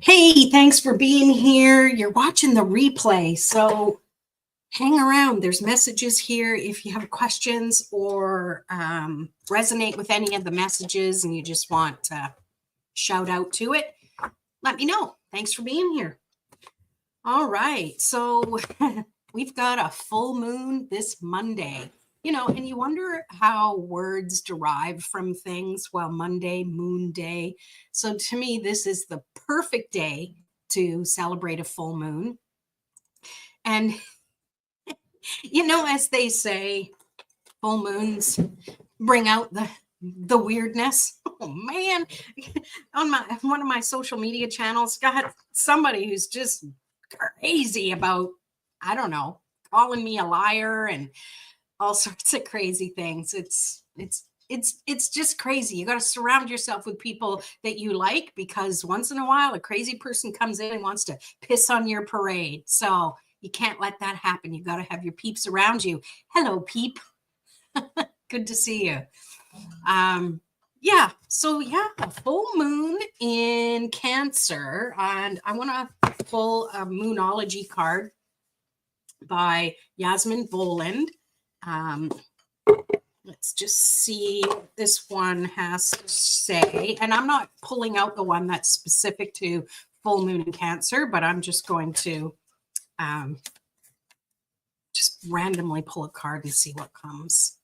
Hey, thanks for being here. You're watching the replay, so hang around. There's messages here if you have questions or resonate with any of the messages and you just want to shout out to it. Let me know. Thanks for being here. All right, so we've got a full moon this Monday. And you wonder how words derive from things. Well, Monday, moon day. So to me, this is the perfect day to celebrate a full moon. And, as they say, full moons bring out the weirdness. Oh man, on one of my social media channels, got somebody who's just crazy about, I don't know, calling me a liar and all sorts of crazy things. It's just crazy. You got to surround yourself with people that you like, because once in a while a crazy person comes in and wants to piss on your parade. So you can't let that happen. You got to have your peeps around you. Hello, peep. Good to see you. A full moon in Cancer, and I want to pull a Moonology card by Yasmin Boland. Let's just see what this one has to say. And I'm not pulling out the one that's specific to full moon in Cancer, but I'm just going to just randomly pull a card and see what comes.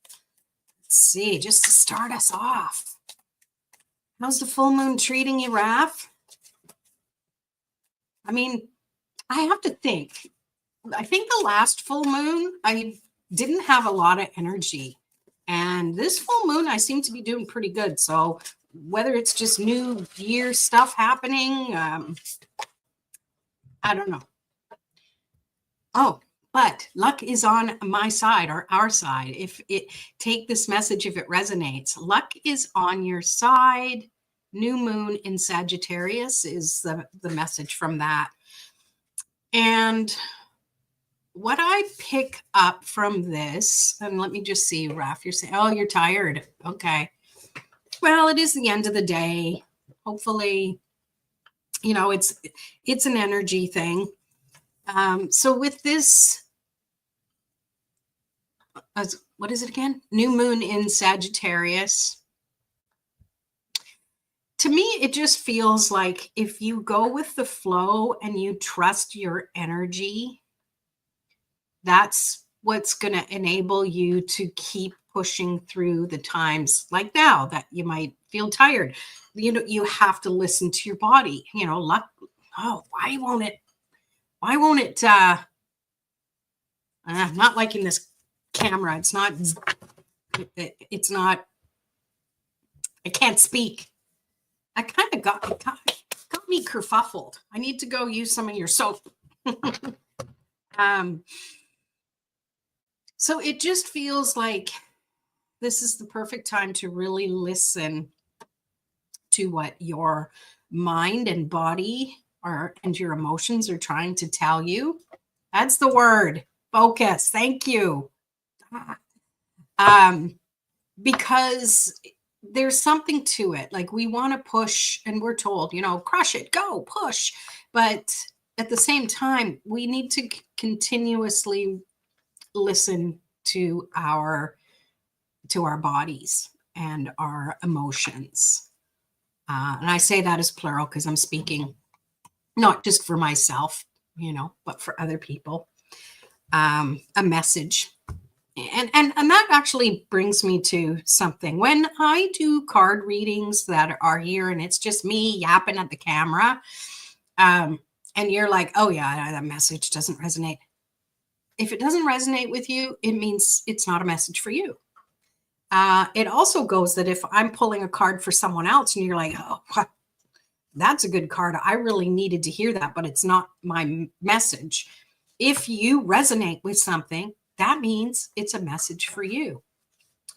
Let's see, just to start us off. How's the full moon treating you, Raph? I mean, I have to think. I think the last full moon, I didn't have a lot of energy. And this full moon, I seem to be doing pretty good. So whether it's just new year stuff happening, I don't know. Oh, but luck is on my side, or our side. Take this message if it resonates. Luck is on your side. New moon in Sagittarius is the message from that. And what I pick up from this, and let me just see, Raph, you're saying, oh, you're tired. Okay. Well, it is the end of the day. Hopefully, it's an energy thing. So with this, what is it again? New moon in Sagittarius. To me, it just feels like if you go with the flow and you trust your energy, that's what's going to enable you to keep pushing through the times like now that you might feel tired. You have to listen to your body. Luck. Oh, why won't it? I'm not liking this camera. It's not. I can't speak. I kind of got me kerfuffled. I need to go use some of your soap. So it just feels like this is the perfect time to really listen to what your mind and body and your emotions are trying to tell you. That's the word. Focus. Thank you. Because there's something to it. Like, we want to push, and we're told, crush it, go, push. But at the same time, we need to continuously listen to our bodies and our emotions. And I say that as plural because I'm speaking not just for myself, but for other people. A message. And that actually brings me to something. When I do card readings that are here and it's just me yapping at the camera, and you're like, oh yeah, that message doesn't resonate. If it doesn't resonate with you, it means it's not a message for you. It also goes that if I'm pulling a card for someone else and you're like, oh, that's a good card, I really needed to hear that, but it's not my message. If you resonate with something, that means it's a message for you.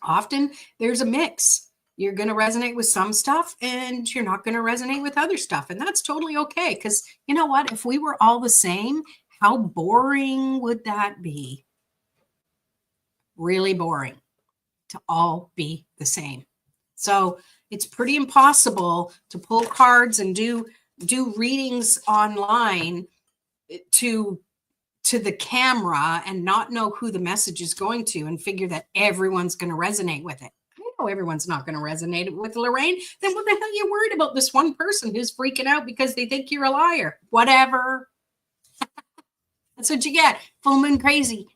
Often there's a mix. You're going to resonate with some stuff and you're not going to resonate with other stuff. And that's totally okay. Because you know what? If we were all the same, how boring would that be? Really boring to all be the same. So it's pretty impossible to pull cards and do do readings online to the camera and not know who the message is going to and figure that everyone's going to resonate with it. I know everyone's not going to resonate with Lorraine. Then what the hell are you worried about this one person who's freaking out because they think you're a liar? Whatever. That's what you get. Full moon crazy.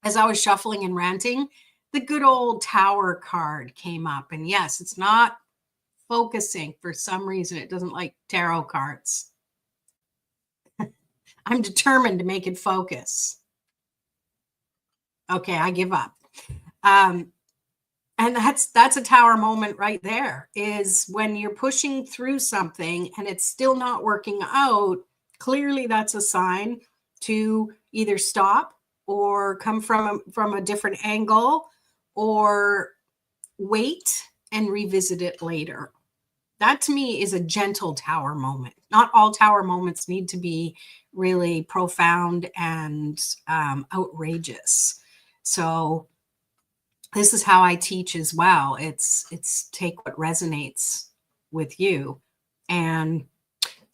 As I was shuffling and ranting, the good old Tower card came up. And yes, it's not focusing. For some reason, it doesn't like tarot cards. I'm determined to make it focus. Okay, I give up. And that's a Tower moment right there, is when you're pushing through something and it's still not working out. Clearly, that's a sign to either stop or come from a different angle, or wait and revisit it later. That to me is a gentle Tower moment. Not all Tower moments need to be really profound and outrageous. So this is how I teach as well. It's take what resonates with you. And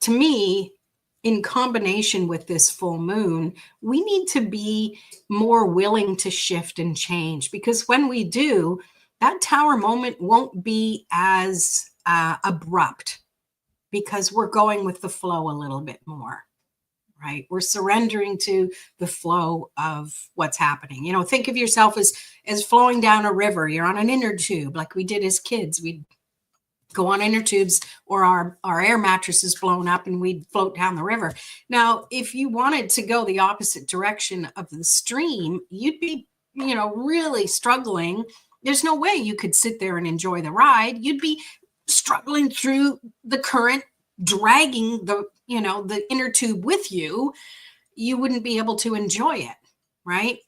to me, in combination with this full moon, we need to be more willing to shift and change, because when we do, that Tower moment won't be as abrupt, because we're going with the flow a little bit more, right? We're surrendering to the flow of what's happening. You know, think of yourself as flowing down a river. You're on an inner tube, like we did as kids. We'd go on inner tubes, or our air mattress is blown up and we'd float down the river. Now, if you wanted to go the opposite direction of the stream, you'd be, you know, really struggling. There's no way you could sit there and enjoy the ride. You'd be struggling through the current, dragging the inner tube with you. You wouldn't be able to enjoy it, right?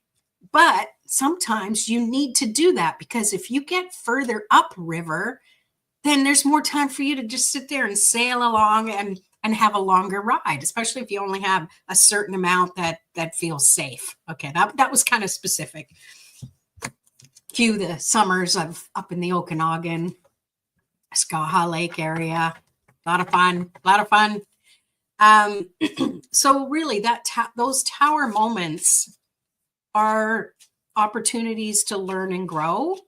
But sometimes you need to do that, because if you get further upriver, then there's more time for you to just sit there and sail along and have a longer ride, especially if you only have a certain amount that feels safe. Okay, that was kind of specific. Cue the summers of up in the Okanagan, Skaha Lake area. A lot of fun. So really, those Tower moments are opportunities to learn and grow.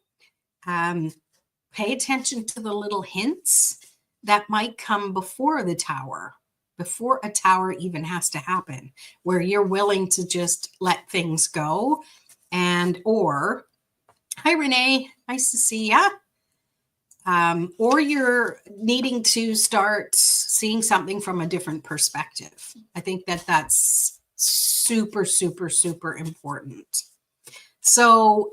Pay attention to the little hints that might come before the Tower, before a Tower even has to happen, where you're willing to just let things go. Or, hi, Renee, nice to see ya. Or you're needing to start seeing something from a different perspective. I think that's super, super, super important. So,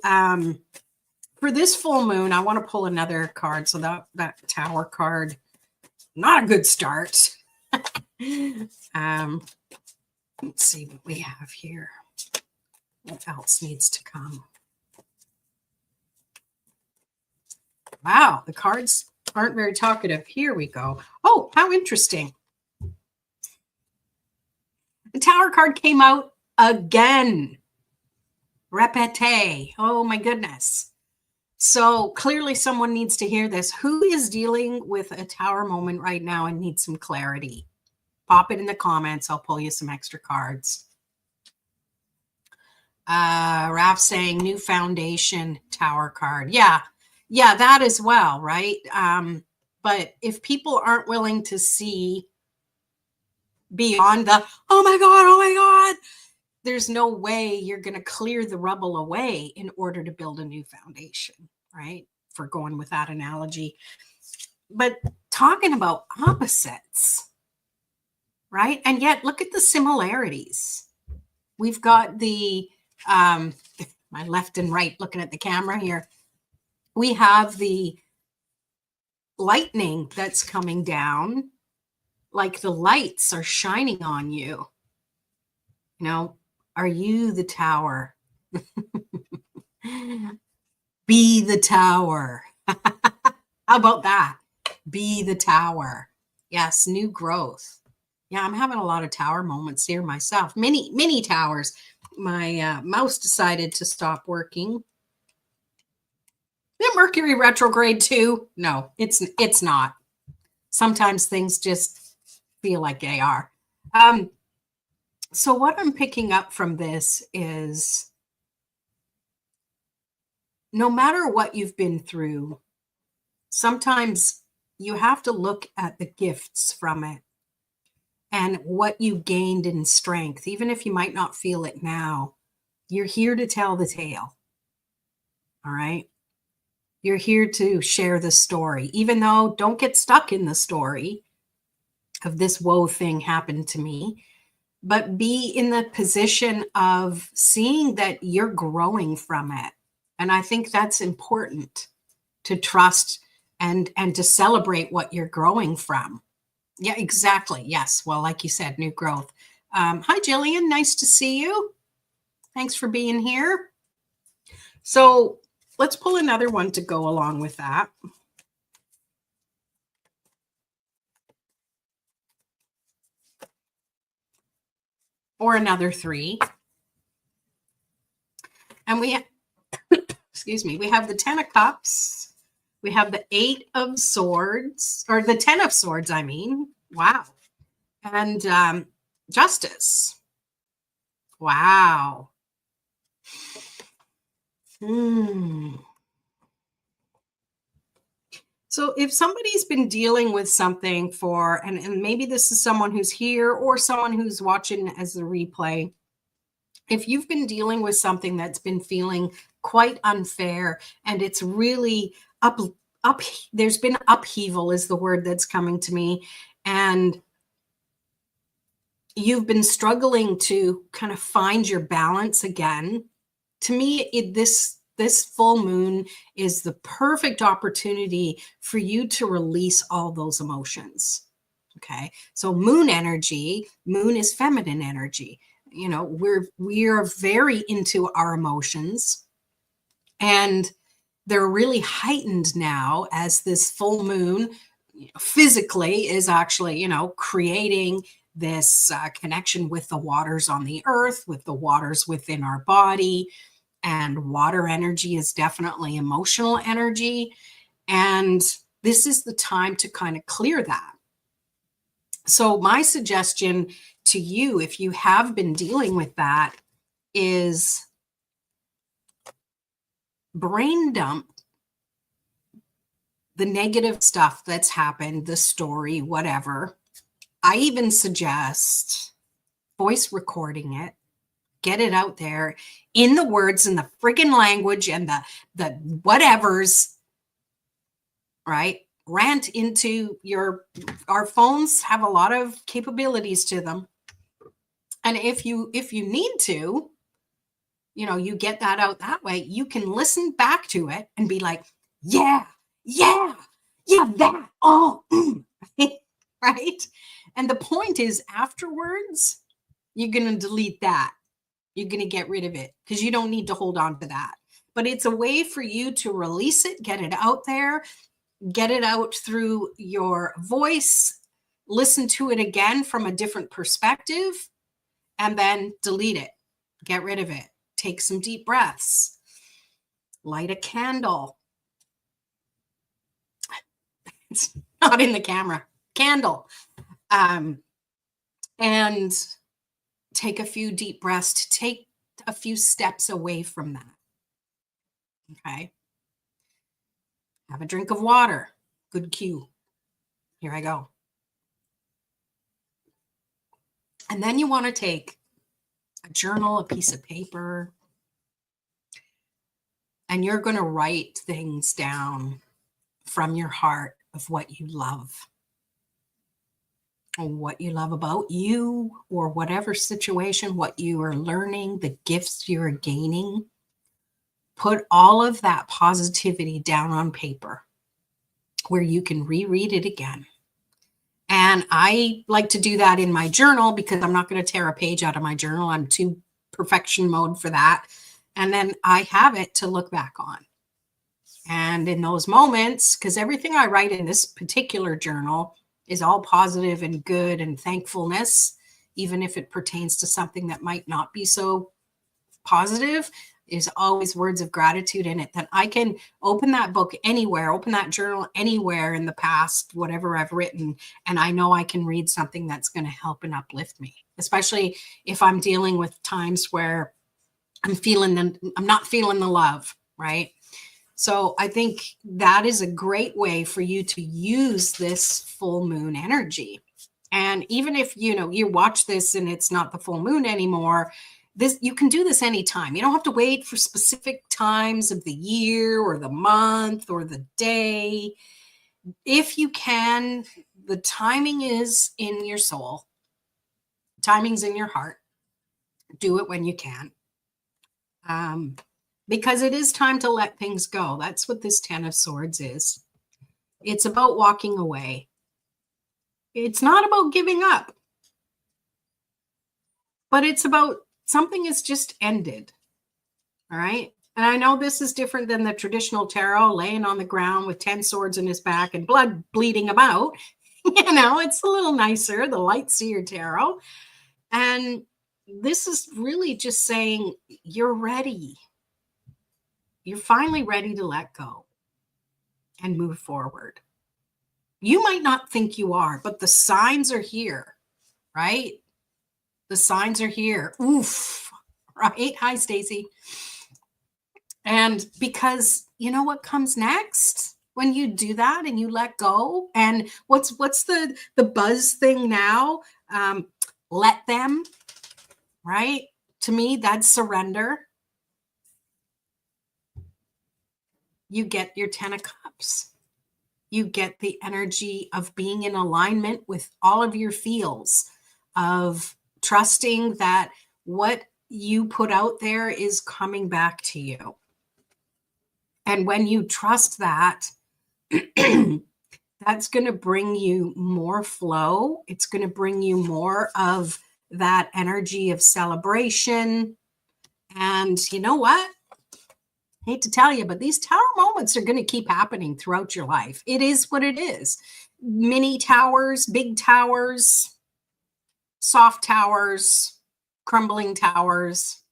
for this full moon, I want to pull another card. So that Tower card, not a good start. Let's see what we have here. What else needs to come? Wow, the cards aren't very talkative. Here we go. Oh, how interesting. The Tower card came out again. Repete. Oh my goodness. So clearly someone needs to hear this. Who is dealing with a Tower moment right now and needs some clarity? Pop it in the comments. I'll pull you some extra cards. Raph saying new foundation Tower card. Yeah, that as well, right? But if people aren't willing to see beyond the, oh my God, there's no way you're going to clear the rubble away in order to build a new foundation, right? For going with that analogy. But talking about opposites, right? And yet look at the similarities. We've got the, my left and right looking at the camera here. We have the lightning that's coming down, like the lights are shining on you. You know, are you the Tower? Be the Tower. How about that? Be the Tower. Yes, new growth. Yeah, I'm having a lot of Tower moments here myself. Mini towers. My mouse decided to stop working. Is it Mercury retrograde too? No, it's not. Sometimes things just feel like they are. So what I'm picking up from this is no matter what you've been through, sometimes you have to look at the gifts from it and what you gained in strength. Even if you might not feel it now, you're here to tell the tale. All right. You're here to share the story, even though don't get stuck in the story of this woe thing happened to me, but be in the position of seeing that you're growing from it. And I think that's important, to trust and to celebrate what you're growing from. Yeah, exactly. Yes. Well, like you said, new growth. Hi, Jillian. Nice to see you. Thanks for being here. So let's pull another one to go along with that. Or another 3. And we, excuse me, we have the 10 of Cups. We have the 8 of Swords, or the 10 of Swords, I mean. Wow. And Justice. Wow. So if somebody's been dealing with something for, and maybe this is someone who's here or someone who's watching as the replay, if you've been dealing with something that's been feeling quite unfair and it's really up, there's been upheaval is the word that's coming to me. And you've been struggling to kind of find your balance again. To me, this full moon is the perfect opportunity for you to release all those emotions. Okay. So moon energy, moon is feminine energy. You know, we are very into our emotions, and they're really heightened now as this full moon physically is actually, creating this connection with the waters on the earth, with the waters within our body. And water energy is definitely emotional energy. And this is the time to kind of clear that. So my suggestion to you, if you have been dealing with that, is brain dump the negative stuff that's happened, the story, whatever. I even suggest voice recording it, get it out there in the words and the friggin' language and the whatevers, right? Rant into our phones have a lot of capabilities to them. And if you need to, you get that out that way, you can listen back to it and be like, yeah, that, oh, right? And the point is afterwards, you're going to delete that. You're going to get rid of it because you don't need to hold on to that. But it's a way for you to release it, get it out there, get it out through your voice, listen to it again from a different perspective, and then delete it, get rid of it. Take some deep breaths, light a candle. It's not in the camera, candle. And take a few deep breaths to take a few steps away from that. Okay. Have a drink of water. Good cue. Here I go. And then you want to take a journal, a piece of paper, and you're going to write things down from your heart of what you love. And what you love about you or whatever situation, what you are learning, the gifts you're gaining. Put all of that positivity down on paper where you can reread it again. And I like to do that in my journal because I'm not going to tear a page out of my journal. I'm too perfection mode for that. And then I have it to look back on. And in those moments, because everything I write in this particular journal is all positive and good and thankfulness, even if it pertains to something that might not be so positive, is always words of gratitude in it, that I can open that book anywhere, open that journal anywhere in the past, whatever I've written, and I know I can read something that's going to help and uplift me, especially if I'm dealing with times where I'm not feeling the love, right? So I think that is a great way for you to use this full moon energy. And even if, you watch this and it's not the full moon anymore, you can do this anytime. You don't have to wait for specific times of the year or the month or the day. If you can, the timing is in your soul. Timing's in your heart. Do it when you can. Because it is time to let things go. That's what this 10 of Swords is. It's about walking away. It's not about giving up, but it's about something has just ended. All right. And I know this is different than the traditional tarot, laying on the ground with 10 swords in his back and blood bleeding about. It's a little nicer, the Light Seer Tarot. And this is really just saying you're ready. You're finally ready to let go and move forward. You might not think you are, but the signs are here, right? The signs are here. Oof, right? Hi, Stacy. And because you know what comes next when you do that and you let go? And what's the buzz thing now? Let them, right? To me, that's surrender. You get your 10 of Cups. You get the energy of being in alignment with all of your feels, of trusting that what you put out there is coming back to you. And when you trust that, that's going to bring you more flow. It's going to bring you more of that energy of celebration. And you know what? Hate to tell you, but these tower moments are going to keep happening throughout your life. It is what it is. Mini towers, big towers, soft towers, crumbling towers.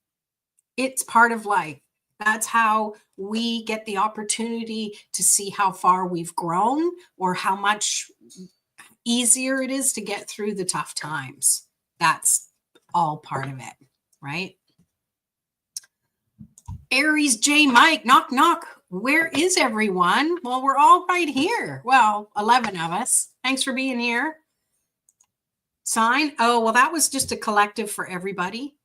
It's part of life. That's how we get the opportunity to see how far we've grown or how much easier it is to get through the tough times. That's all part of it, right? Aries J Mike, knock, knock. Where is everyone? Well, we're all right here. Well, 11 of us. Thanks for being here. Sign. Oh, well, that was just a collective for everybody.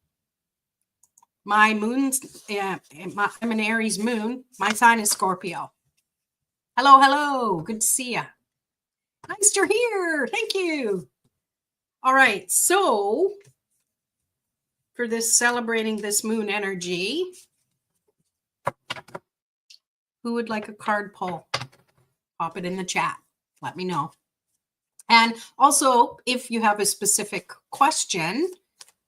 My moon's, I'm an Aries moon. My sign is Scorpio. Hello, hello. Good to see you. Nice you're here. Thank you. All right. So for this celebrating this moon energy, who would like a card pull? Pop it in the chat. Let me know. And also, if you have a specific question,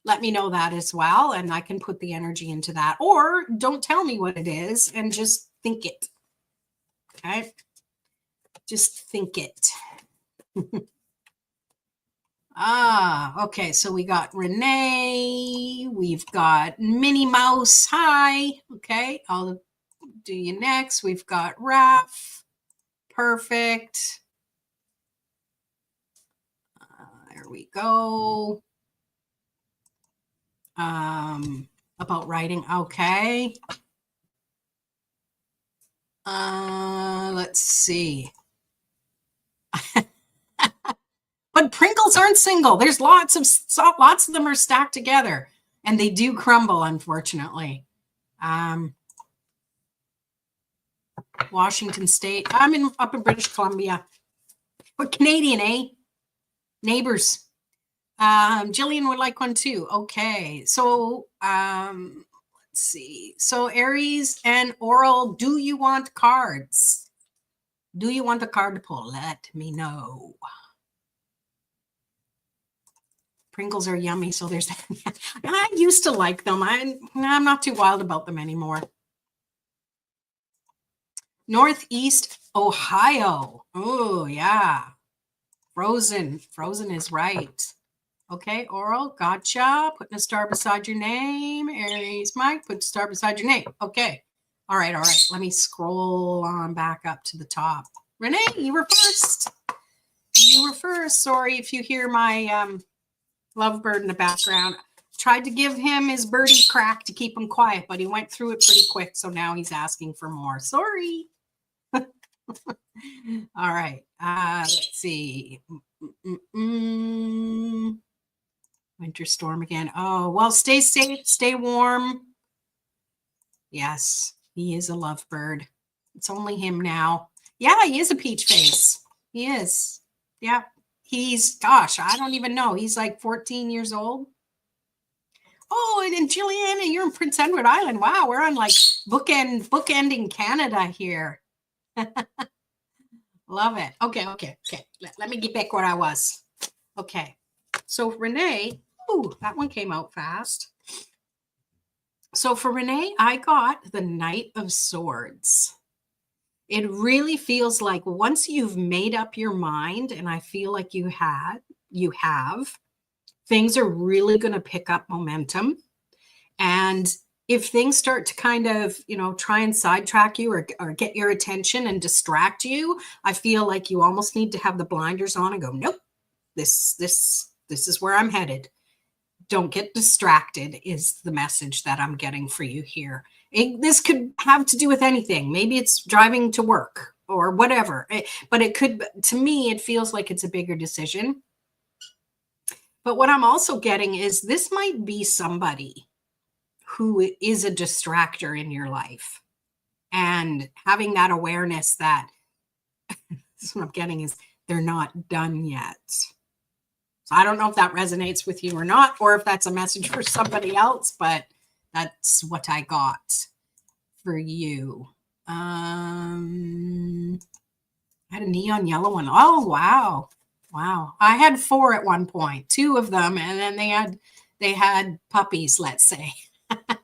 let me know that as well. And I can put the energy into that. Or don't tell me what it is and just think it. Okay? Just think it. Okay. So we got Renee. We've got Minnie Mouse. Hi. Okay. I'll do you next. We've got Raph. Perfect. There we go. About writing. Okay. Let's see. But Pringles aren't single. There's lots of them are stacked together, and they do crumble, unfortunately. Washington State. I'm up in British Columbia. We're Canadian, eh? Neighbors. Jillian would like one too. Okay. So let's see. So Aries and Oral, do you want cards? Do you want a card pull? Let me know. Pringles are yummy. So there's I used to like them. I'm not too wild about them anymore. Northeast Ohio. Oh, yeah. Frozen. Frozen is right. Okay, Oral, gotcha. Putting a star beside your name. Aries Mike, put a star beside your name. Okay. All right, all right. Let me scroll on back up to the top. Renee, you were first. You were first. Sorry if you hear my lovebird in the background. Tried to give him his birdie crack to keep him quiet, but he went through it pretty quick. So now he's asking for more. Sorry. All right. Let's see. Winter storm again. Oh, well, stay safe, stay warm. Yes, he is a lovebird. It's only him now. Yeah, he is a peach face. He is. Yeah. He's, gosh, I don't even know. He's like 14 years old. Oh, and then Juliana, you're in Prince Edward Island. Wow, we're on like bookending Canada here. Love it. Okay. Let me get back where I was. Okay. So Renee, ooh, that one came out fast. So for Renee, I got the Knight of Swords. It really feels like once you've made up your mind, and I feel like you have, things are really going to pick up momentum. And if things start to kind of, try and sidetrack you or get your attention and distract you, I feel like you almost need to have the blinders on and go, nope, this is where I'm headed. Don't get distracted is the message that I'm getting for you here. This could have to do with anything. Maybe it's driving to work or whatever, but it could, to me, it feels like it's a bigger decision. But what I'm also getting is this might be somebody who is a distractor in your life, and having that awareness that this is what I'm getting is they're not done yet. So I don't know if that resonates with you or not, or if that's a message for somebody else, but that's what I got for you. I had a neon yellow one. Oh, wow. Wow. I had 4 at one point, 2 of them, and then they had puppies, let's say.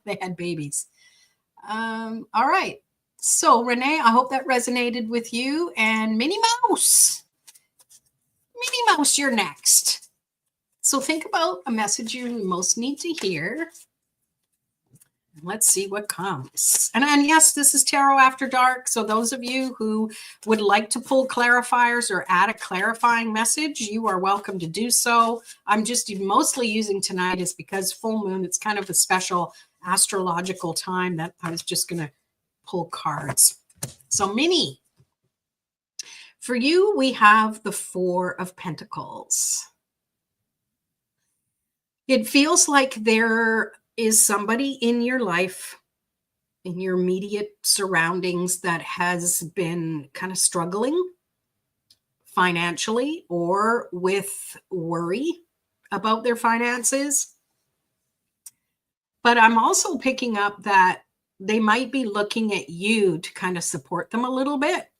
They had babies. All right. So Renee, I hope that resonated with you. And Minnie Mouse, you're next. So think about a message you most need to hear. Let's see what comes. And yes, this is Tarot After Dark. So those of you who would like to pull clarifiers or add a clarifying message, you are welcome to do so. I'm just mostly using tonight is because full moon, it's kind of a special astrological time that I was just going to pull cards. So Minnie, for you, we have the 4 of Pentacles. It feels like there is somebody in your life, in your immediate surroundings, that has been kind of struggling financially or with worry about their finances. But I'm also picking up that they might be looking at you to kind of support them a little bit.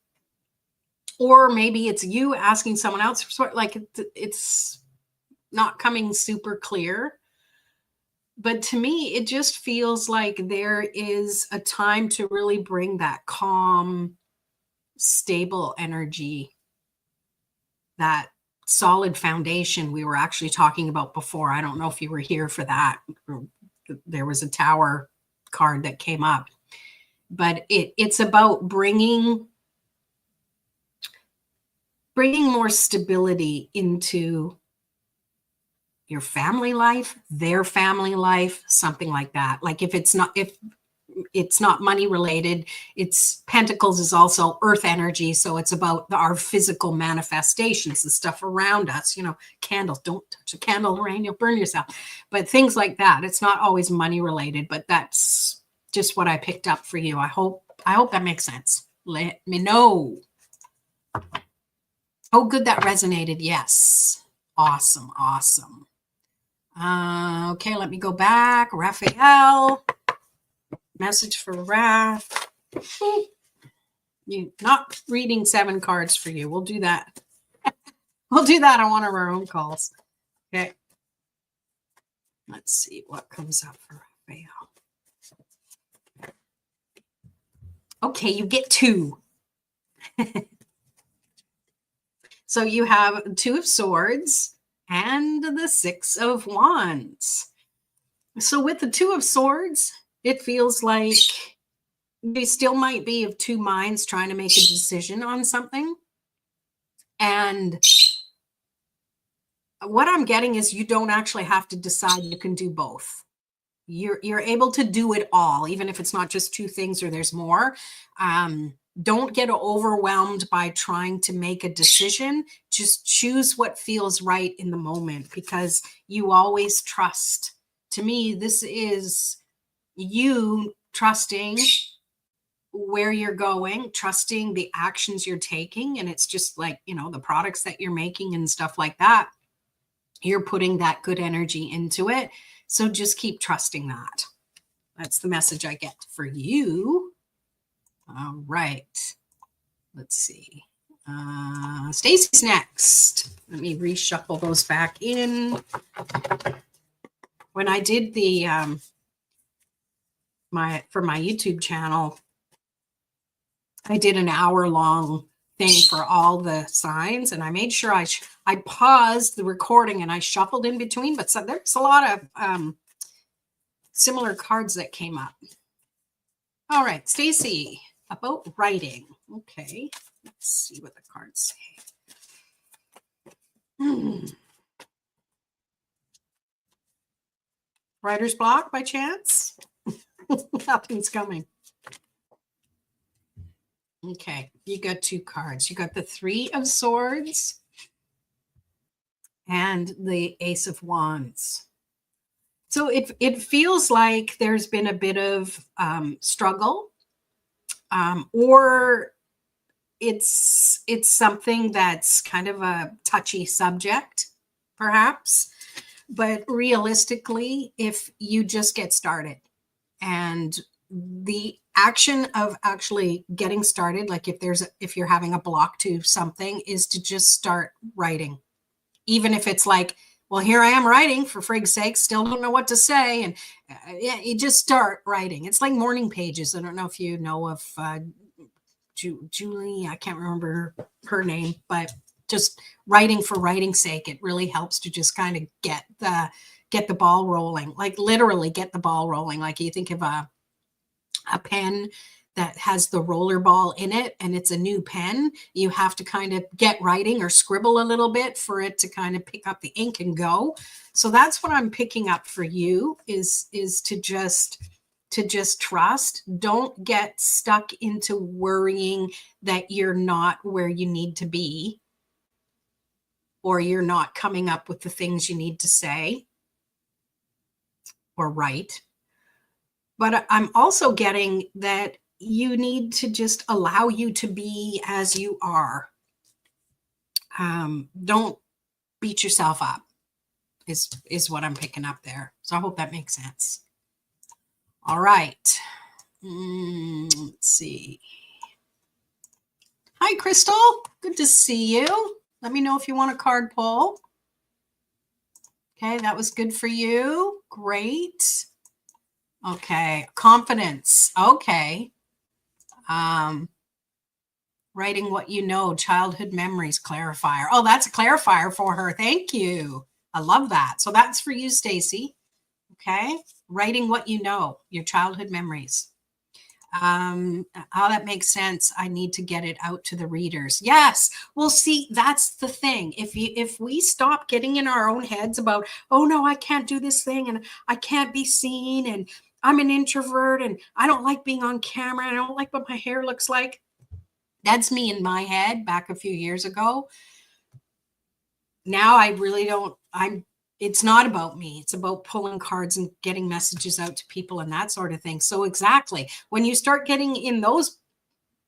Or maybe it's you asking someone else for support. Like it's not coming super clear. But to me, it just feels like there is a time to really bring that calm, stable energy, that solid foundation we were actually talking about before. I don't know if you were here for that. There was a tower card that came up. But it's about bringing more stability into your family life, their family life, something like that. Like if it's not money related, it's Pentacles is also earth energy. So it's about our physical manifestations, the stuff around us, candles, don't touch a candle, Lorraine, you'll burn yourself. But things like that. It's not always money related, but that's just what I picked up for you. I hope that makes sense. Let me know. Oh, good. That resonated. Yes. Awesome. Okay, let me go back. Raphael, message for Raph. You not reading 7 cards for you. We'll do that. We'll do that on one of our own calls. Okay. Let's see what comes up for Raphael. Okay, you get 2. So you have 2 of Swords. and the Six of Wands. So with the Two of Swords, it feels like you still might be of two minds trying to make a decision on something. And what I'm getting is you don't actually have to decide. You can do both. You're able to do it all, even if it's not just two things or there's more. Don't get overwhelmed by trying to make a decision. Just choose what feels right in the moment, because you always trust. To me, this is you trusting where you're going, trusting the actions you're taking. And it's just like, the products that you're making and stuff like that. You're putting that good energy into it. So just keep trusting that. That's the message I get for you. All right. Let's see. Stacy's next. Let me reshuffle those back in. When I did the for my YouTube channel, I did an hour-long thing for all the signs, and I made sure I paused the recording and I shuffled in between, but there's a lot of similar cards that came up. All right, Stacy, about writing. Okay, let's see what the cards say. Writer's block by chance? Nothing's coming. Okay, you got two cards. You got the Three of Swords and the Ace of Wands. So it feels like there's been a bit of struggle, or it's something that's kind of a touchy subject, perhaps. But realistically, if you just get started, and the action of actually getting started, like if you're having a block to something, is to just start writing. Even if it's like, well, here I am writing, for frig's sake, still don't know what to say. And yeah, you just start writing. It's like morning pages. I don't know if you know of Julie, I can't remember her name, but just writing for writing's sake, it really helps to just kind of get the ball rolling, like literally get the ball rolling. Like you think of a pen that has the roller ball in it and it's a new pen, you have to kind of get writing or scribble a little bit for it to kind of pick up the ink and go. So that's what I'm picking up for you, is to just trust. Don't get stuck into worrying that you're not where you need to be, or you're not coming up with the things you need to say or write. But I'm also getting that you need to just allow you to be as you are. Don't beat yourself up is what I'm picking up there. So I hope that makes sense. All right. Let's see. Hi, Crystal. Good to see you. Let me know if you want a card pull. Okay, that was good for you. Great. Okay, confidence. Okay. Writing what you know, childhood memories clarifier. Oh, that's a clarifier for her. Thank you. I love that. So that's for you, Stacy. Okay. Writing what you know, your childhood memories. How that makes sense. I need to get it out to the readers. Yes. Well, see, that's the thing. If we stop getting in our own heads about, oh no, I can't do this thing and I can't be seen and I'm an introvert and I don't like being on camera. I don't like what my hair looks like. That's me in my head back a few years ago. Now I really don't, it's not about me. It's about pulling cards and getting messages out to people and that sort of thing. So exactly. When you start getting in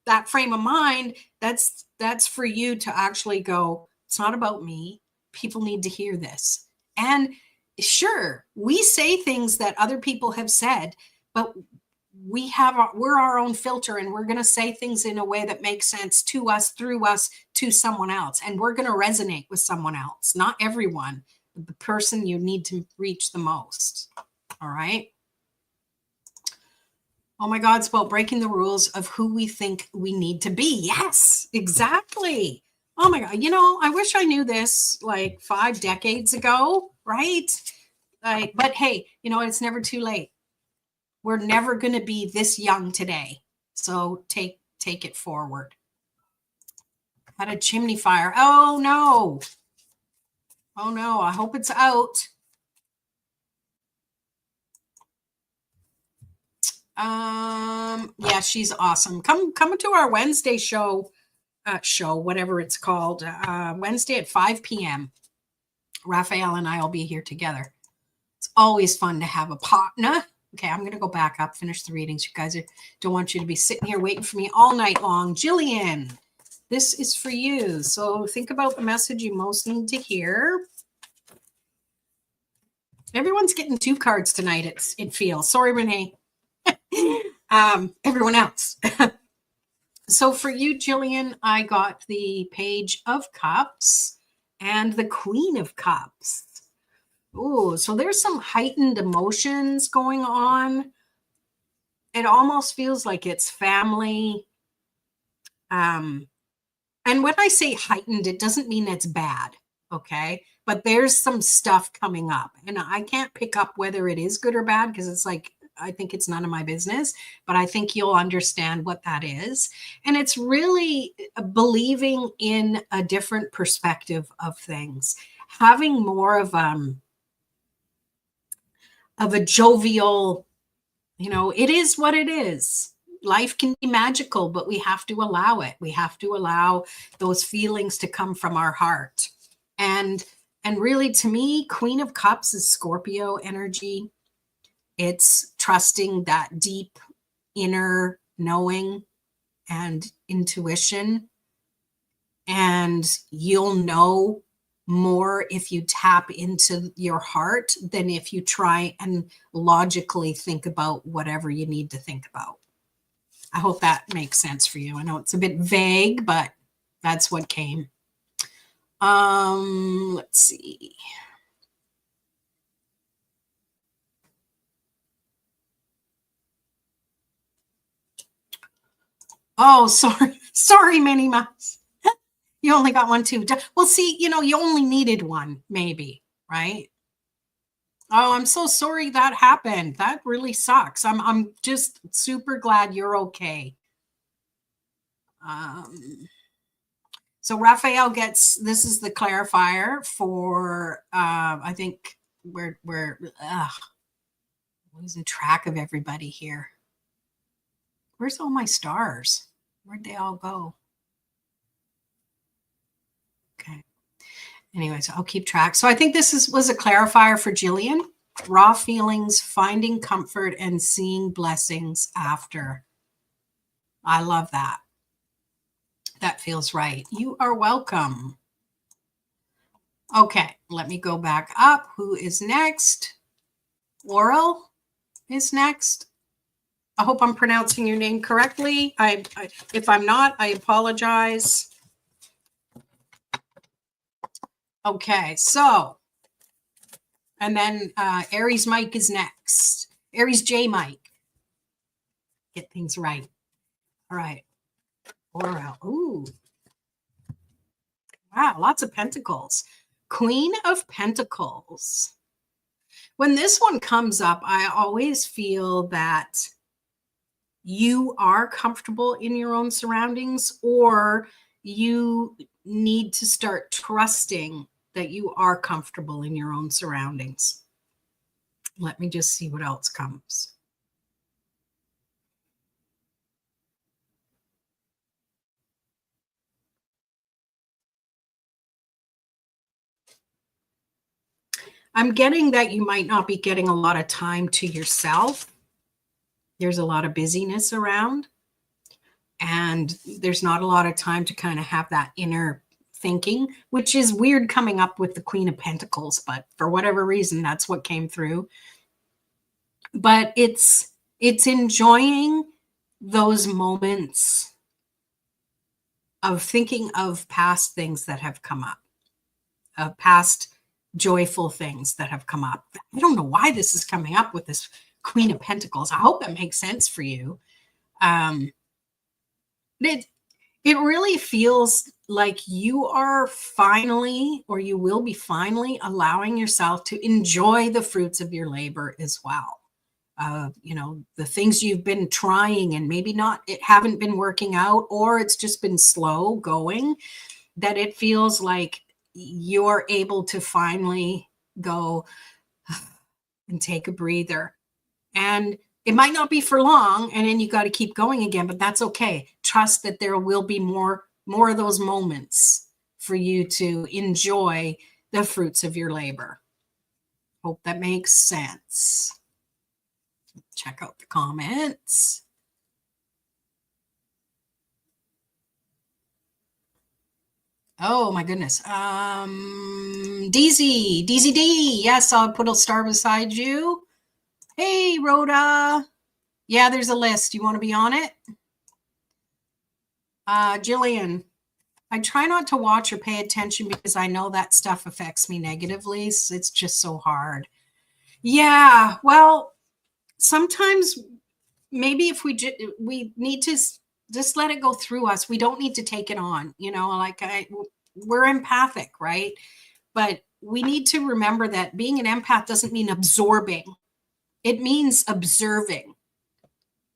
that frame of mind, that's for you to actually go, it's not about me. People need to hear this. And sure, we say things that other people have said, but we're our own filter, and we're going to say things in a way that makes sense to us, through us, to someone else. And we're going to resonate with someone else, not everyone, but the person you need to reach the most. All right. Oh my God, it's about breaking the rules of who we think we need to be. Yes, exactly. Oh my God. I wish I knew this like 5 decades ago, right? Like, but hey, it's never too late. We're never going to be this young today. So take it forward. Had a chimney fire. Oh no. Oh no. I hope it's out. Yeah, she's awesome. Come to our Wednesday show, whatever it's called, Wednesday at 5 p.m. Raphael and I will be here together. It's always fun to have a partner. Okay, I'm going to go back up, finish the readings. You guys don't want you to be sitting here waiting for me all night long. Jillian, this is for you. So think about the message you most need to hear. Everyone's getting 2 cards tonight, it feels. Sorry, Renee. Everyone else. So for you, Jillian, I got the Page of Cups and the Queen of Cups. Oh, so there's some heightened emotions going on. It almost feels like it's family. And when I say heightened, it doesn't mean it's bad, okay? But there's some stuff coming up, and I can't pick up whether it is good or bad because it's like, I think it's none of my business, but I think you'll understand what that is. And it's really believing in a different perspective of things, having more of a jovial, it is what it is. Life can be magical, but we have to allow it. We have to allow those feelings to come from our heart. And really, to me, Queen of Cups is Scorpio energy. It's trusting that deep inner knowing and intuition. And you'll know more if you tap into your heart than if you try and logically think about whatever you need to think about. I hope that makes sense for you. I know it's a bit vague, but that's what came. Let's see. Oh, sorry. Sorry, Minnie Mouse. You only got one too. Well, see, you only needed one, maybe, right? Oh, I'm so sorry that happened. That really sucks. I'm just super glad you're okay. So Raphael gets, this is the clarifier for I think we're losing track of everybody here. Where's all my stars? Where'd they all go? Okay. Anyways, I'll keep track. So I think this was a clarifier for Jillian. Raw feelings, finding comfort, and seeing blessings after. I love that. That feels right. You are welcome. Okay, let me go back up. Who is next? Laurel is next. I hope I'm pronouncing your name correctly. If I'm not, I apologize. Okay, so, and then Aries Mike is next. Aries J Mike. Get things right. All right. Laurel. Ooh. Wow, lots of pentacles. Queen of Pentacles. When this one comes up, I always feel that you are comfortable in your own surroundings, or you need to start trusting that you are comfortable in your own surroundings. Let me just see what else comes. I'm getting that you might not be getting a lot of time to yourself. There's a lot of busyness around, and there's not a lot of time to kind of have that inner thinking, which is weird coming up with the Queen of Pentacles, but for whatever reason, that's what came through. But it's enjoying those moments of thinking of past things that have come up, of past joyful things that have come up. I don't know why this is coming up with this Queen of Pentacles. I hope that makes sense for you. It It really feels like you are finally, or you will be finally, allowing yourself to enjoy the fruits of your labor as well. The things you've been trying and maybe not, it haven't been working out, or it's just been slow going, that it feels like you're able to finally go and take a breather. And it might not be for long, and then you got to keep going again, but that's okay. Trust that there will be more of those moments for you to enjoy the fruits of your labor. Hope that makes sense. Check out the comments. Oh my goodness. DZ. Yes, I'll put a star beside you. Hey, Rhoda. Yeah, there's a list. You want to be on it? Jillian, I try not to watch or pay attention because I know that stuff affects me negatively. So it's just so hard. Yeah, well, sometimes maybe if we need to just let it go through us. We don't need to take it on, like we're empathic, right? But we need to remember that being an empath doesn't mean absorbing. It means observing.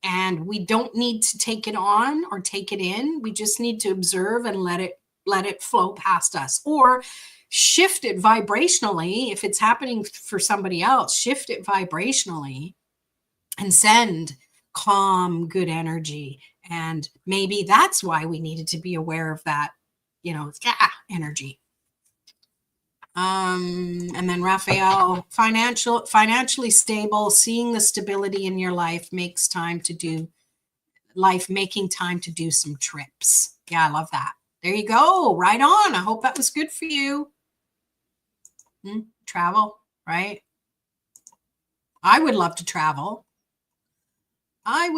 And we don't need to take it on or take it in. We just need to observe and let it flow past us, or shift it vibrationally. If it's happening for somebody else, shift it vibrationally and send calm, good energy. And maybe that's why we needed to be aware of that, energy. And then Raphael, financially stable, seeing the stability in your life making time to do some trips. Yeah, I love that. There you go. Right on. I hope that was good for you. Travel, right? I would love to travel. All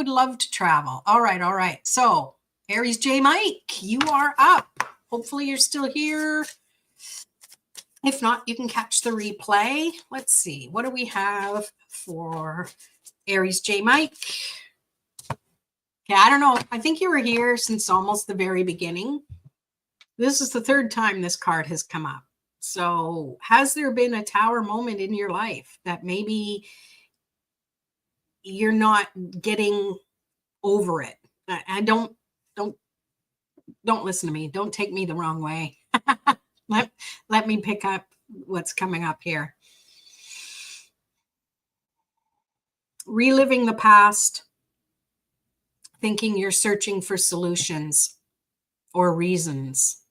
right. So, Aries J. Mike, you are up. Hopefully you're still here. If not, you can catch the replay. Let's see. What do we have for Aries J. Mike? Yeah, I don't know. I think you were here since almost the very beginning. This is the third time this card has come up. So has there been a tower moment in your life that maybe you're not getting over it? I don't listen to me. Don't take me the wrong way. Let me pick up what's coming up here. Reliving the past, thinking you're searching for solutions or reasons.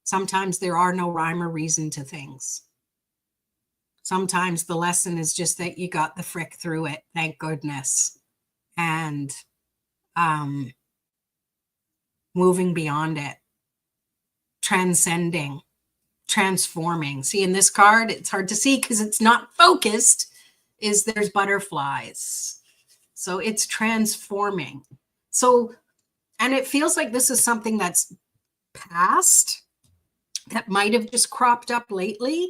Sometimes there are no rhyme or reason to things. Sometimes the lesson is just that you got the frick through it, thank goodness. And moving beyond it, transcending, transforming. See, in this card, it's hard to see because it's not focused, there's butterflies. So it's transforming. So, and it feels like this is something that's past, that might have just cropped up lately,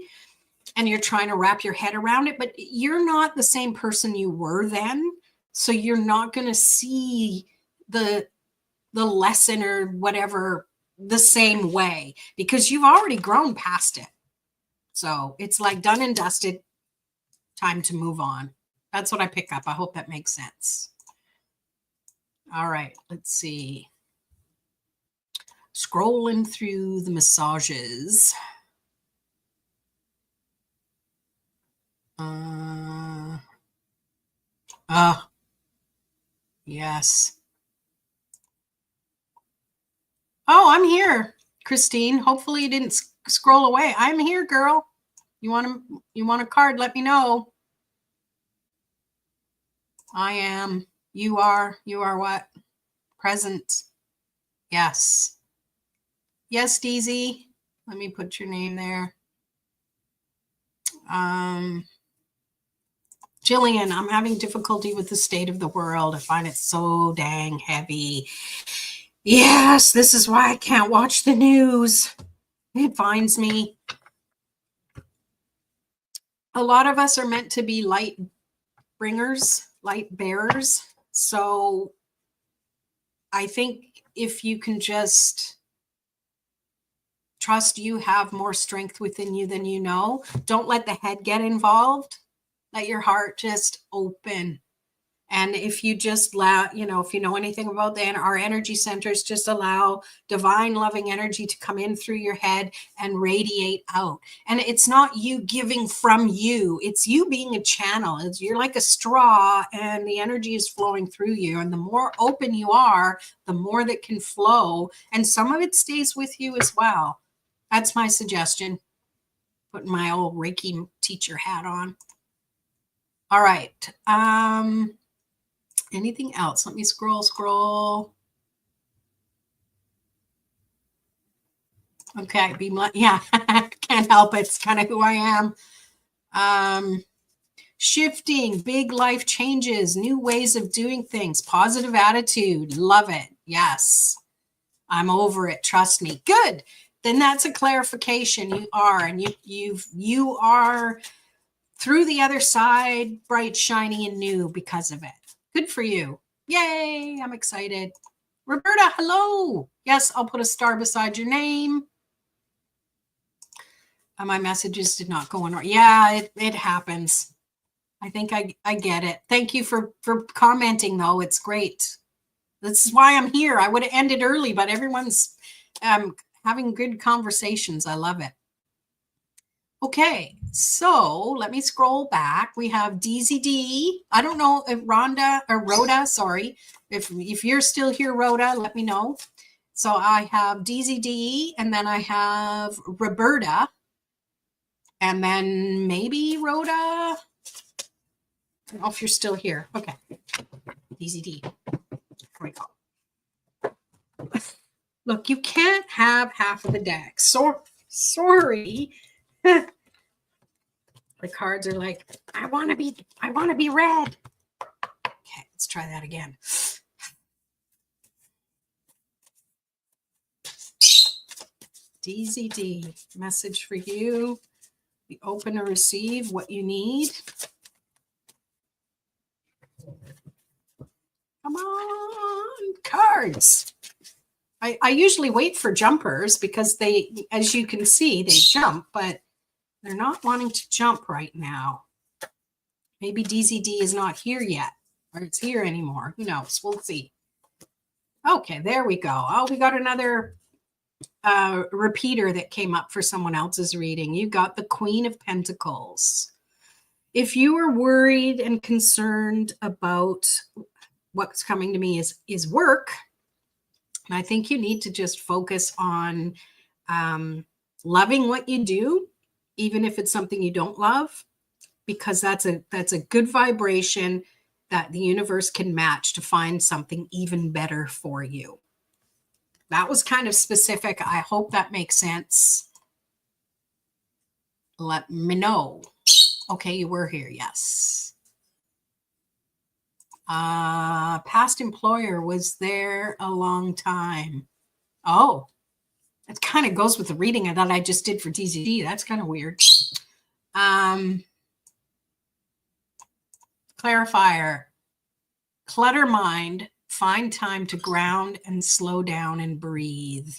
and you're trying to wrap your head around it, but you're not the same person you were then. So you're not going to see the lesson or whatever the same way, because you've already grown past it. So it's like done and dusted, time to move on. That's what I pick up. I hope that makes sense. All right, let's see. Scrolling through the massages. Yes. Oh, I'm here, Christine. Hopefully you didn't scroll away. I'm here, girl. You want a card? Let me know. I am. You are. You are what? Present. Yes. Yes, DZ. Let me put your name there. Jillian, I'm having difficulty with the state of the world. I find it so dang heavy. Yes, this is why I can't watch the news. It finds me. A lot of us are meant to be light bringers, light bearers. So I think if you can just trust you have more strength within you than you know. Don't let the head get involved. Let your heart just open. And if you just allow, if you know anything about our energy centers, just allow divine loving energy to come in through your head and radiate out. And it's not you giving from you. It's you being a channel. You're like a straw and the energy is flowing through you. And the more open you are, the more that can flow. And some of it stays with you as well. That's my suggestion. Putting my old Reiki teacher hat on. All right. Anything else? Let me scroll. Okay, yeah, can't help it. It's kind of who I am. Shifting, big life changes, new ways of doing things, positive attitude. Love it. Yes. I'm over it. Trust me. Good. Then that's a clarification. You are, and you are through the other side, bright, shiny, and new because of it. Good for you. Yay, I'm excited. Roberta, hello. Yes, I'll put a star beside your name. My messages did not go in. Yeah, it happens. I think I get it. Thank you for commenting, though. It's great. This is why I'm here. I would have ended early, but everyone's having good conversations. I love it. Okay, so let me scroll back. We have DZD. I don't know if Rhoda, sorry. If you're still here, Rhoda, let me know. So I have DZD, and then I have Roberta, and then maybe Rhoda. I don't know if you're still here. Okay, DZD. Here we go. Look, you can't have half of the deck. Sorry. The cards are like, I want to be red. Okay, let's try that again. DZD, message for you. Be open to receive what you need. Come on, cards. I usually wait for jumpers because they, as you can see, they jump, but they're not wanting to jump right now. Maybe DZD is not here yet, or it's here anymore. Who knows? We'll see. Okay, there we go. Oh, we got another repeater that came up for someone else's reading. You got the Queen of Pentacles. If you are worried and concerned about what's coming to me is work, and I think you need to just focus on loving what you do, even if it's something you don't love, because that's a good vibration that the universe can match to find something even better for you. That was kind of specific. I hope that makes sense. Let me know. Okay, you were here. Yes. Past employer was there a long time. Oh, it kind of goes with the reading that I just did for DZD. That's kind of weird. Clarifier. Clutter mind. Find time to ground and slow down and breathe.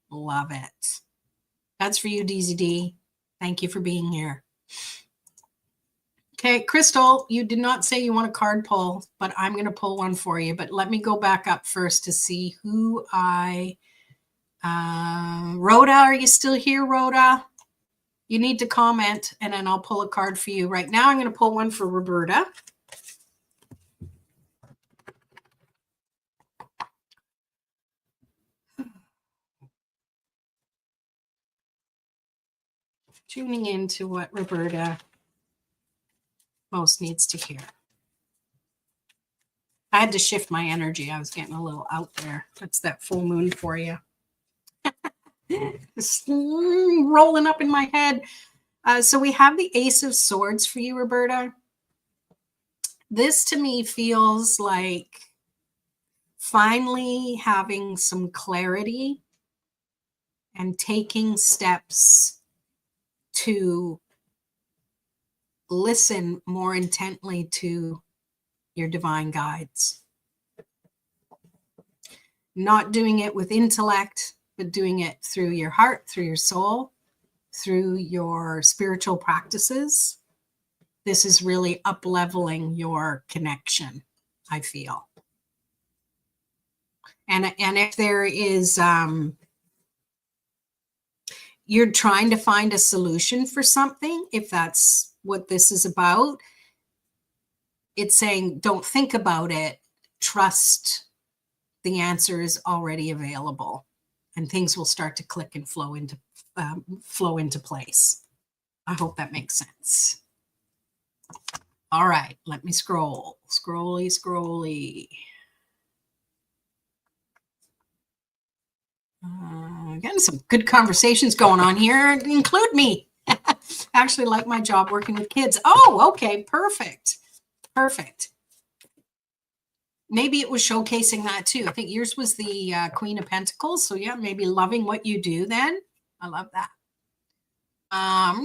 Love it. That's for you, DZD. Thank you for being here. Okay, Crystal, you did not say you want a card pull, but I'm going to pull one for you. But let me go back up first to see who Rhoda, are you still here, Rhoda? You need to comment, and then I'll pull a card for you. Right now, I'm going to pull one for Roberta. Tuning into what Roberta most needs to hear. I had to shift my energy. I was getting a little out there. That's that full moon for you. Just rolling up in my head. So we have the Ace of Swords for you, Roberta. This to me feels like finally having some clarity and taking steps to listen more intently to your divine guides. not doing it with intellect, but doing it through your heart, through your soul, through your spiritual practices. This is really up-leveling your connection, I feel. And if there is, you're trying to find a solution for something, if that's what this is about, it's saying, don't think about it, trust the answer is already available, and things will start to click and flow into place. I hope that makes sense. All right, let me scroll. Scrolly. Getting some good conversations going on here. Include me. Actually like my job working with kids. Oh, okay, perfect. Maybe it was showcasing that too. I think yours was the Queen of Pentacles. So yeah, maybe loving what you do then. I love that. I'll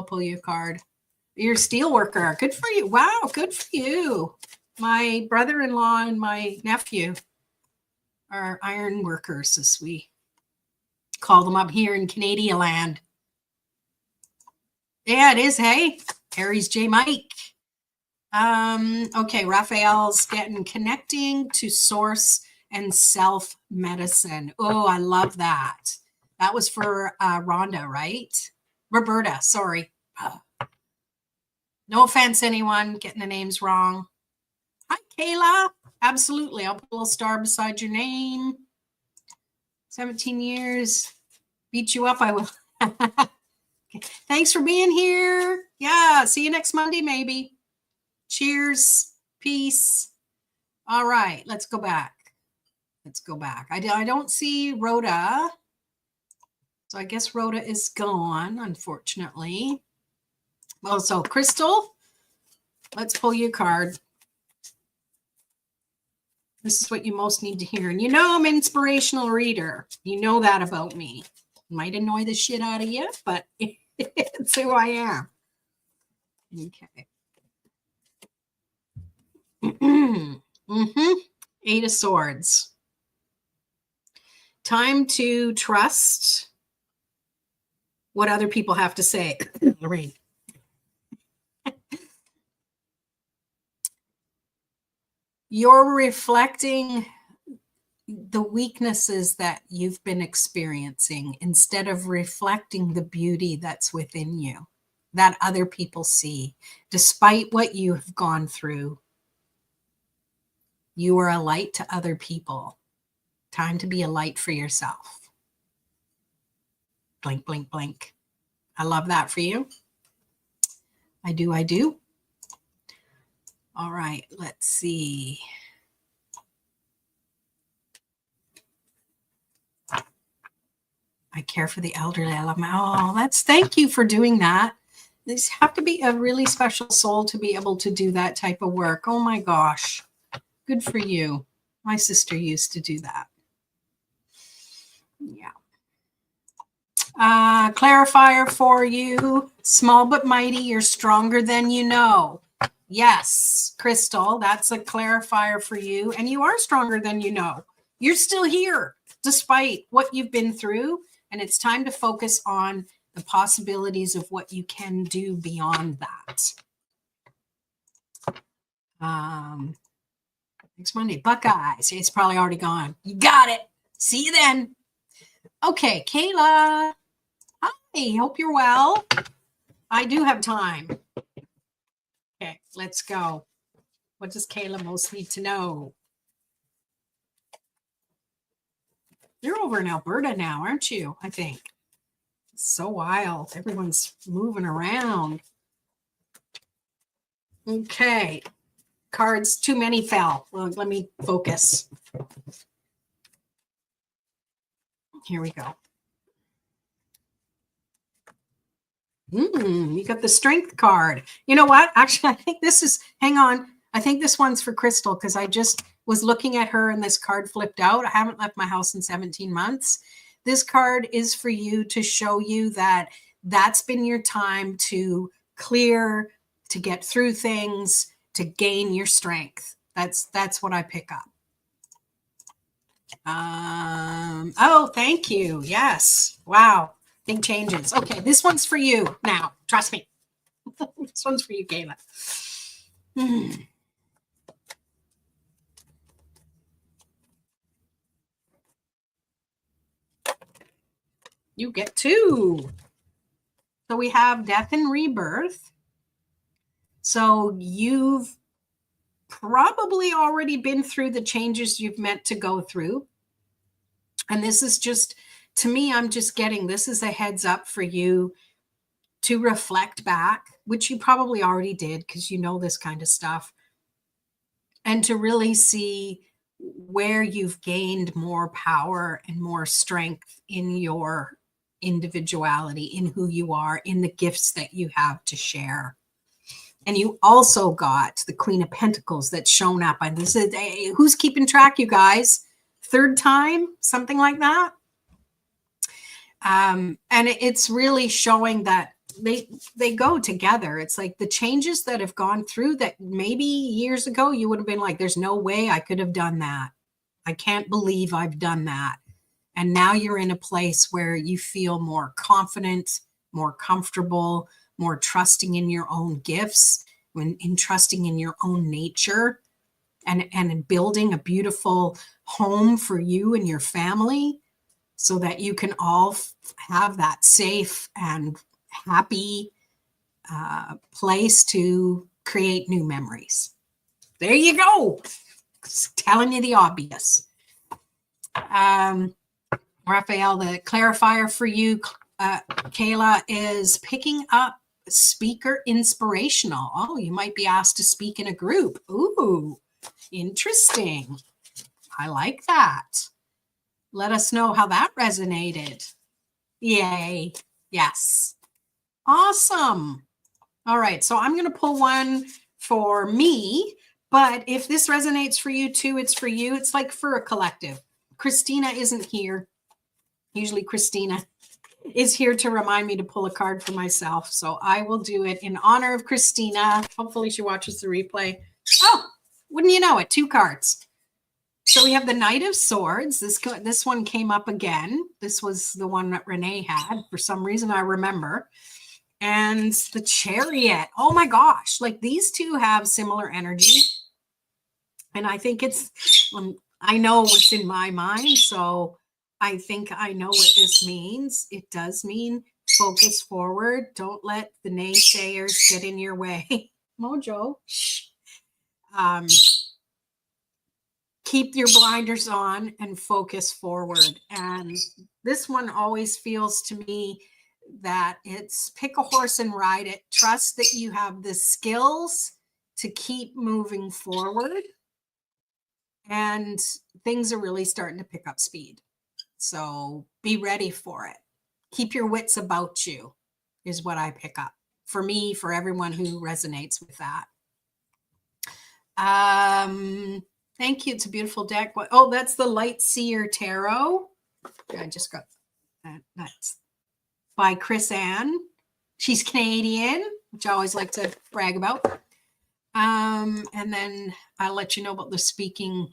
pull you a card. You're a steel worker. Good for you. Wow, good for you. My brother-in-law and my nephew are iron workers, as we call them up here in Canadian land. Yeah, it is. Hey, Aries J. Mike. Okay, Raphael's getting connecting to source and self-medicine. Oh, I love that. That was for Rhonda, right? Roberta, sorry. No offense, anyone getting the names wrong. Hi, Kayla. Absolutely. I'll put a little star beside your name. 17 years. Beat you up, I will. Okay. Thanks for being here. Yeah, see you next Monday, maybe. Cheers. Peace. All right, let's go back. I don't see Rhoda. So I guess Rhoda is gone, unfortunately. Well, so Crystal, let's pull you a card. This is what you most need to hear. And you know I'm an inspirational reader. You know that about me. Might annoy the shit out of you, but it's who I am. Okay. Eight of Swords. Time to trust what other people have to say. Lorraine. You're reflecting the weaknesses that you've been experiencing instead of reflecting the beauty that's within you, that other people see. Despite what you have gone through, you are a light to other people. Time to be a light for yourself. Blink, blink, blink. I love that for you. I do. All right, let's see. I care for the elderly. I love my, oh, thank you for doing that. These have to be a really special soul to be able to do that type of work. Oh my gosh. Good for you. My sister used to do that. Yeah. Clarifier for you. Small but mighty. You're stronger than you know. Yes, Crystal, that's a clarifier for you. And you are stronger than you know. You're still here despite what you've been through. And it's time to focus on the possibilities of what you can do beyond that. Next Monday, Buckeyes. It's probably already gone. You got it. See you then. Okay, Kayla. Hi, hope you're well. I do have time. Okay, let's go. What does Kayla most need to know? You're over in Alberta now, aren't you? I think. It's so wild. Everyone's moving around. Okay. Cards, too many fell. Well, let me focus. Here we go. You got the Strength card. You know what? Actually, I think this is, hang on. I think this one's for Crystal because I just was looking at her and this card flipped out. I haven't left my house in 17 months. This card is for you to show you that that's been your time to clear, to get through things, to gain your strength. That's what I pick up. Oh, thank you. Yes. Wow. Big changes. Okay, this one's for you now. Trust me. This one's for you, Kayla. Hmm. You get two. So we have death and rebirth. So you've probably already been through the changes you've meant to go through. And this is just, to me, I'm just getting this is a heads up for you to reflect back, which you probably already did because you know this kind of stuff, and to really see where you've gained more power and more strength in your individuality, in who you are, in the gifts that you have to share. And you also got the Queen of Pentacles that's shown up. And this is, who's keeping track, you guys? Third time, something like that. And it's really showing that they go together. It's like the changes that have gone through that maybe years ago you would have been like, there's no way I could have done that. I can't believe I've done that. And now you're in a place where you feel more confident, more comfortable, more trusting in your own gifts, in trusting in your own nature, and in building a beautiful home for you and your family so that you can all have that safe and happy place to create new memories. There you go. Just telling you the obvious. Raphael, the clarifier for you, Kayla, is picking up speaker inspirational. Oh, you might be asked to speak in a group. Ooh, interesting. I like that. Let us know how that resonated. Yay. Yes. Awesome. All right. So I'm going to pull one for me, but if this resonates for you too, it's for you. It's like for a collective. Christina isn't here. Usually Christina is here to remind me to pull a card for myself. So I will do it in honor of Christina. Hopefully she watches the replay. Oh, wouldn't you know it? 2 cards. So we have the Knight of Swords. This one came up again. This was the one that Renee had. For some reason, I remember. And the Chariot. Oh my gosh. Like these two have similar energy. And I think it's, I know what's in my mind. So I think I know what this means. It does mean focus forward. Don't let the naysayers get in your way. Mojo. Shh. Keep your blinders on and focus forward. And this one always feels to me that it's pick a horse and ride it. Trust that you have the skills to keep moving forward. And things are really starting to pick up speed. So be ready for it. Keep your wits about you is what I pick up. For me, for everyone who resonates with that. Thank you. It's a beautiful deck. Oh, that's the Light Seer Tarot. I just got that. That's by Chris Ann. She's Canadian, which I always like to brag about. And then I'll let you know about the speaking,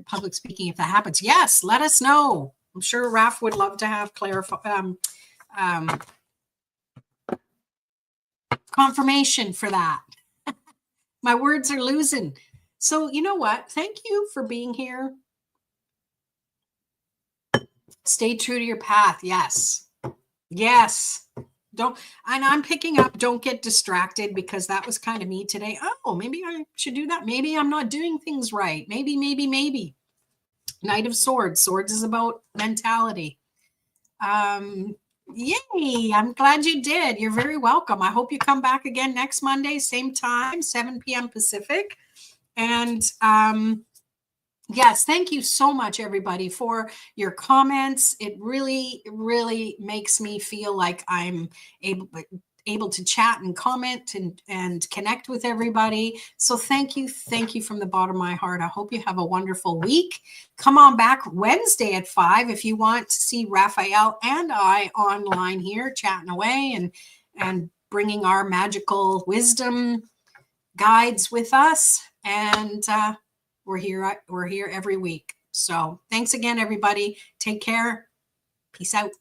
public speaking, if that happens. Yes, let us know. I'm sure Raph would love to have confirmation for that. My words are losing. So you know what? Thank you for being here. Stay true to your path. Yes. Yes. And I'm picking up, don't get distracted, because that was kind of me today. Oh, maybe I should do that. Maybe I'm not doing things right. Maybe. Knight of Swords. Swords is about mentality. Yay. I'm glad you did. You're very welcome. I hope you come back again next Monday, same time, 7 p.m. Pacific. And yes, thank you so much, everybody, for your comments. It really, really makes me feel like I'm able to chat and comment and connect with everybody. So thank you from the bottom of my heart. I hope you have a wonderful week. Come on back Wednesday at 5 if you want to see Raphael and I online here chatting away and bringing our magical wisdom guides with us. And we're here every week. So thanks again, everybody. Take care. Peace out.